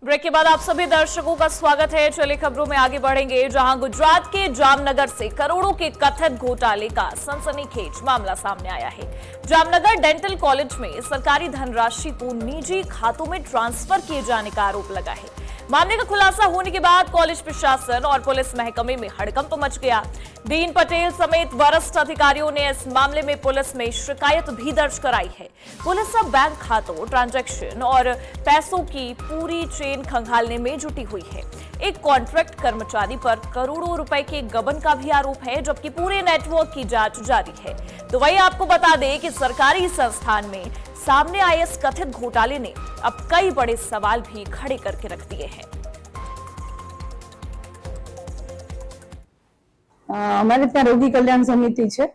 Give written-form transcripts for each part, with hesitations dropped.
Break के बाद आप सभी दर्शकों का स्वागत है। चलिए खबरों में आगे बढ़ेंगे, जहां गुजरात के जामनगर से करोड़ों के कथित घोटाले का सनसनीखेज मामला सामने आया है। जामनगर डेंटल कॉलेज में सरकारी धनराशि को निजी खातों में ट्रांसफर किए जाने का आरोप लगा है। मामले का खुलासा होने के बाद कॉलेज प्रशासन और पुलिस महकमे में हड़कंप मच गया। डीन पटेल समेत वरिष्ठ अधिकारियों ने इस मामले में पुलिस में शिकायत भी दर्ज कराई है। पुलिस अब बैंक खातों, ट्रांजैक्शन और पैसों की पूरी चेन खंगालने में जुटी हुई है। एक कॉन्ट्रैक्ट कर्मचारी पर करोड़ों रुपए के गबन का भी आरोप है, जबकि पूरे नेटवर्क की जांच जारी है। तो वही आपको बता दें कि सरकारी संस्थान में सामने आए इस कथित घोटाले ने अब कई बड़े सवाल भी खड़े करके रख दिए हैं। અમારે ત્યાં રોગી કલ્યાણ સમિતિ છે,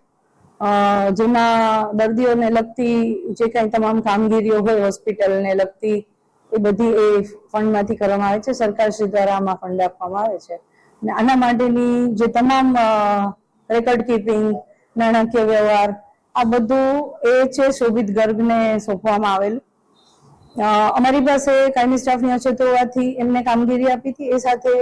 જેમાં દર્દીઓને લગતી જે કંઈ તમામ કામગીરીઓ હોય હોસ્પિટલને લગતી એ બધી એ ફંડમાંથી કરવામાં આવે છે। સરકારશ્રી દ્વારા આમાં ફંડ આપવામાં આવે છે અને આના માટેની જે તમામ રેકોર્ડ કીપિંગ, નાણાકીય વ્યવહાર આ બધું એ છે શોભિત ગર્ગને સોંપવામાં આવેલું। અમારી પાસે કાયમી સ્ટાફની અછત હોવાથી એમને કામગીરી આપી હતી। એ સાથે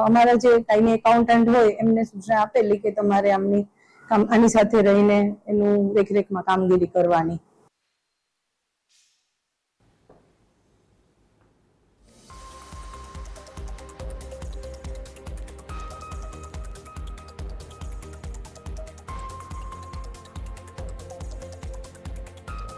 અમારા જે કાયમી એકાઉન્ટન્ટ હોય એમને સૂચના આપેલી કે તમારે આની સાથે રહીને એનું દેખરેખમાં કામગીરી કરવાની।